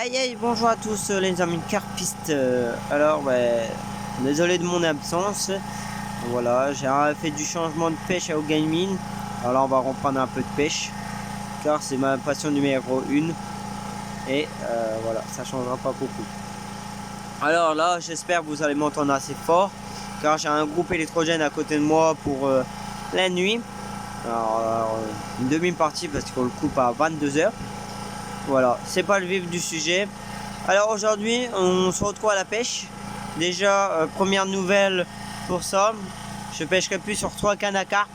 Aïe aïe, bonjour à tous les amis carpistes. Désolé de mon absence. Voilà, j'ai fait du changement de pêche au gaming. Alors là, on va reprendre un peu de pêche, car c'est ma passion numéro 1. Et voilà, ça changera pas beaucoup. Alors là, j'espère que vous allez m'entendre assez fort, car j'ai un groupe électrogène à côté de moi pour la nuit. Alors, une demi-partie parce qu'on le coupe à 22 h. Voilà, c'est pas le vif du sujet. Alors aujourd'hui, on se retrouve à la pêche. Déjà, première nouvelle pour ça, je pêcherai plus sur 3 cannes à carpe,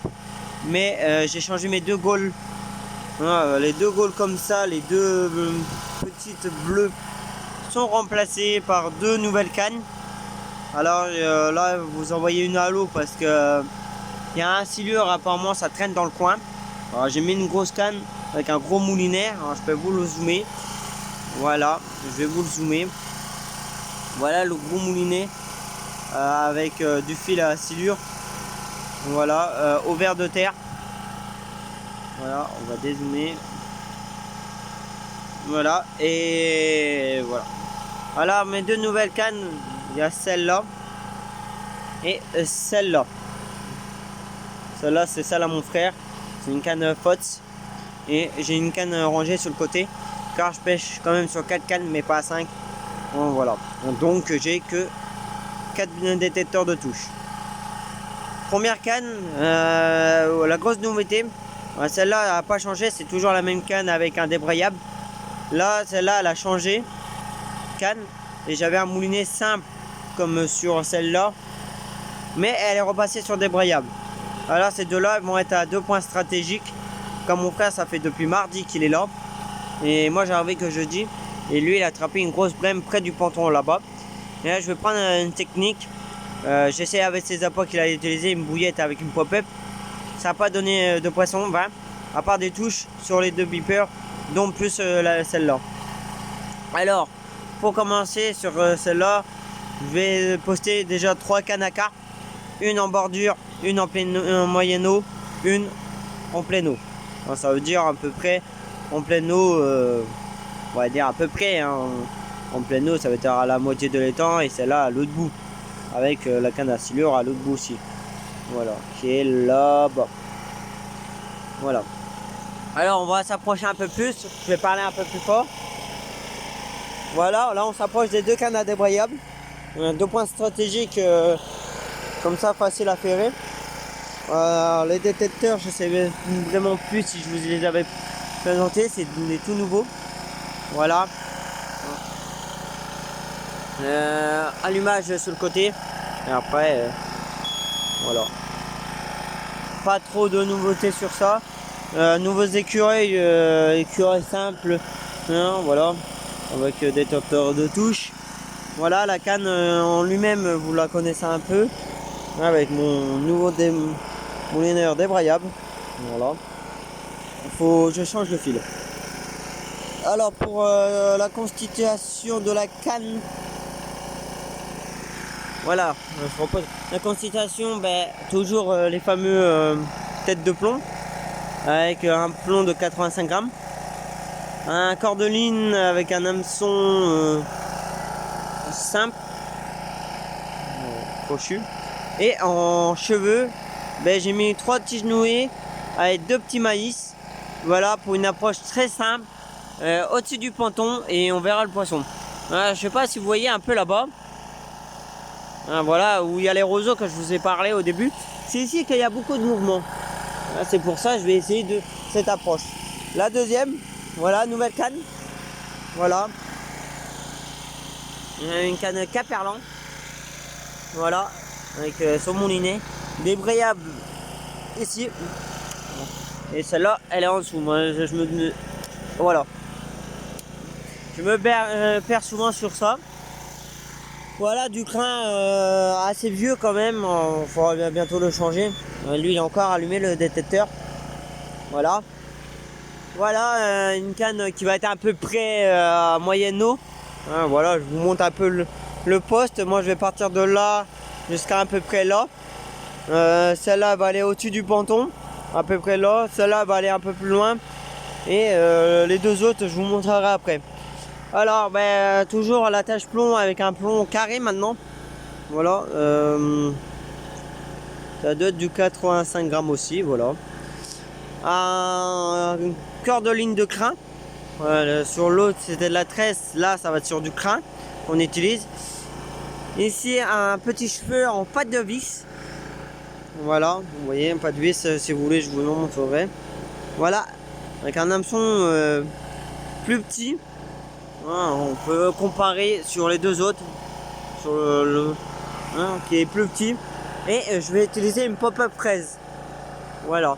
mais j'ai changé mes 2 gaules. Les 2 gaules comme ça, les 2 petites bleues sont remplacées par 2 nouvelles cannes. Alors là, vous envoyez une à l'eau parce que il y a un silure, apparemment ça traîne dans le coin. Alors j'ai mis une grosse canne avec un gros moulinet. Alors, je peux vous le zoomer. Voilà, je vais vous le zoomer. Voilà le gros moulinet avec du fil à silure. Voilà, au ver de terre. Voilà, on va dézoomer. Voilà, et voilà. Alors mes 2 nouvelles cannes, il y a celle-là et celle-là. Celle-là, c'est celle à mon frère. C'est une canne FOTS. Et j'ai une canne rangée sur le côté, car je pêche quand même sur 4 cannes mais pas à 5. Bon, voilà, donc j'ai que 4 détecteurs de touche. Première canne, la grosse nouveauté, celle-là n'a pas changé, c'est toujours la même canne avec un débrayable. Là, celle-là, elle a changé canne, et j'avais un moulinet simple comme sur celle-là, mais elle est repassée sur débrayable. Alors ces deux-là vont être à 2 points stratégiques. Comme mon frère, ça fait depuis mardi qu'il est là. Et moi, j'ai arrivé que jeudi. Et lui, il a attrapé une grosse brème près du ponton là-bas. Et là, je vais prendre une technique. J'essaie avec ces appâts qu'il a utilisé une bouillette avec une pop-up. Ça n'a pas donné de poisson, à part des touches sur les 2 beepers, dont plus celle-là. Alors, pour commencer sur celle-là, je vais poster déjà 3 cannes à carpe. Une en bordure, une en moyenne eau, une en pleine eau. Alors, ça veut dire à peu près en pleine eau, on va dire à peu près en pleine eau, ça veut dire à la moitié de l'étang, et celle-là à l'autre bout, avec la canne à silure à l'autre bout aussi. Voilà, qui est là-bas. Voilà. Alors on va s'approcher un peu plus, je vais parler un peu plus fort. Voilà, là on s'approche des 2 cannes à débrayable. 2 points stratégiques, comme ça, facile à ferrer. Les détecteurs, je sais vraiment plus si je vous les avais présentés, c'est des tout nouveaux. Voilà. Allumage sur le côté. Et après, voilà. Pas trop de nouveautés sur ça. Nouveaux écureuils, écureuils simples. Voilà. Avec détecteur de touche. Voilà, la canne en lui-même, vous la connaissez un peu. Avec mon nouveau moulinet débrayable. Voilà. Je change le fil. Alors pour la constitution de la canne, voilà, je propose la constitution, toujours les fameux têtes de plomb avec un plomb de 85 grammes, un cordeline avec un hameçon simple, crochu, et en cheveux, j'ai mis 3 tiges nouées avec 2 petits maïs. Voilà, pour une approche très simple, au-dessus du ponton, et on verra le poisson. Je sais pas si vous voyez un peu là-bas, voilà, où il y a les roseaux que je vous ai parlé au début. C'est ici qu'il y a beaucoup de mouvements. C'est pour ça que je vais essayer de cette approche. La deuxième, voilà, nouvelle canne. Voilà, une canne Caperlan. Voilà, avec son moulinet débrayable ici. Et celle-là, elle est en dessous. Moi, voilà. Je me perds souvent sur ça. Voilà, du crin assez vieux quand même. Il faudra bientôt le changer. Lui, il a encore allumé le détecteur. Voilà. Voilà, une canne qui va être à peu près à moyenne eau. Voilà, je vous montre un peu le poste. Moi, je vais partir de là jusqu'à à peu près là. Celle-là va aller au-dessus du ponton, à peu près là. Celle-là va aller un peu plus loin. Et les 2 autres, je vous montrerai après. Alors, ben, toujours l'attache plomb avec un plomb carré maintenant. Voilà. Ça doit être du 85 grammes aussi, voilà. Un cœur de ligne de crin. Voilà, sur l'autre, c'était de la tresse. Là, ça va être sur du crin qu'on utilise. Ici, un petit cheveu en pâte de vis. Voilà, vous voyez, un pâte de vis. Si vous voulez, je vous le montrerai. Voilà, avec un hameçon plus petit. On peut comparer sur les deux autres, sur qui est plus petit. Et je vais utiliser une pop-up fraise. Voilà.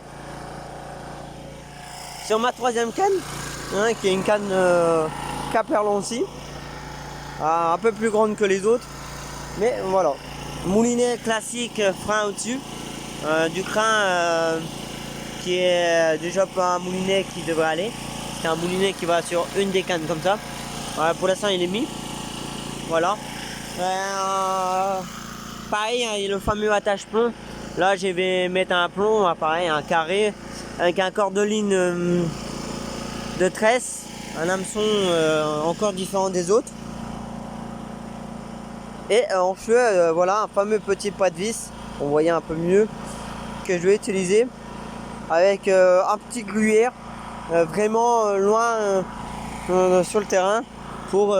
Sur ma troisième canne, qui est une canne Caperlancy, un peu plus grande que les autres. Mais voilà. Moulinet classique, frein au-dessus. Du crin qui est déjà pas un moulinet qui devrait aller. C'est un moulinet qui va sur une des cannes comme ça. Voilà, pour l'instant il est mis. Voilà. Pareil, hein, il y a le fameux attache plomb. Là je vais mettre un plomb, pareil, un carré avec un cordeline de tresse, un hameçon encore différent des autres. Et en cheveux, voilà un fameux petit pas de vis, on voyait un peu mieux, que je vais utiliser avec un petit gruyère vraiment loin sur le terrain pour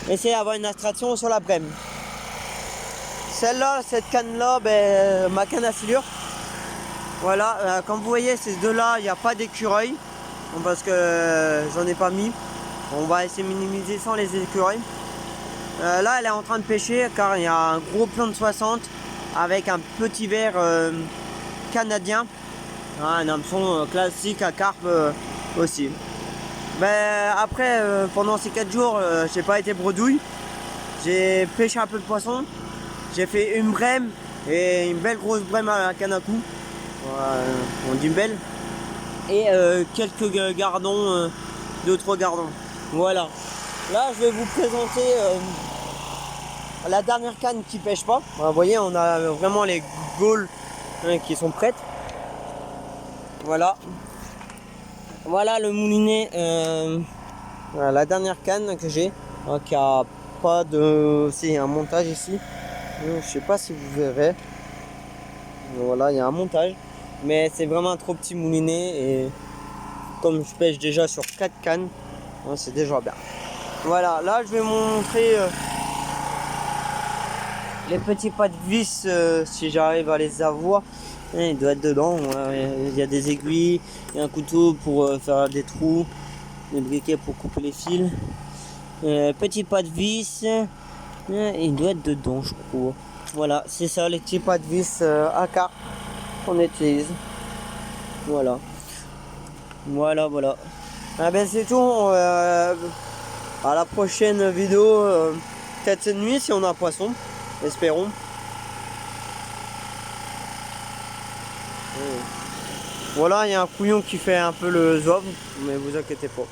essayer d'avoir une attraction sur la brème. Celle-là, cette canne-là, ben, ma canne à silure. Voilà, comme vous voyez, ces deux-là, il n'y a pas d'écureuil parce que j'en ai pas mis. On va essayer de minimiser sans les écureuils. Là, elle est en train de pêcher car il y a un gros plomb de 60 avec un petit verre canadien. Un hameçon classique à carpe aussi. Ben, après, pendant ces 4 jours, j'ai pas été bredouille. J'ai pêché un peu de poisson. J'ai fait une brème et une belle grosse brème à la canne à coups. On dit belle. Et quelques gardons, 2-3 gardons. Voilà. Là, je vais vous présenter la dernière canne qui pêche pas. Vous voyez, on a vraiment les gaules qui sont prêtes. Voilà. Voilà le moulinet. Voilà, la dernière canne que j'ai. Qui a pas de. Si, il y a un montage ici. Je sais pas si vous verrez. Voilà, il y a un montage. Mais c'est vraiment un trop petit moulinet. Et comme je pêche déjà sur 4 cannes, c'est déjà bien. Voilà, là je vais vous montrer les petits pas de vis si j'arrive à les avoir. Il doit être dedans. Il y a des aiguilles, il y a un couteau pour faire des trous, des briquets pour couper les fils. Petit pas de vis, il doit être dedans, je crois. Voilà, c'est ça les petits pas de vis à carpe qu'on utilise. Voilà. Voilà. Ah ben c'est tout. À la prochaine vidéo, peut-être cette nuit si on a un poisson, espérons. Voilà, il y a un couillon qui fait un peu le zouave, mais vous inquiétez pas.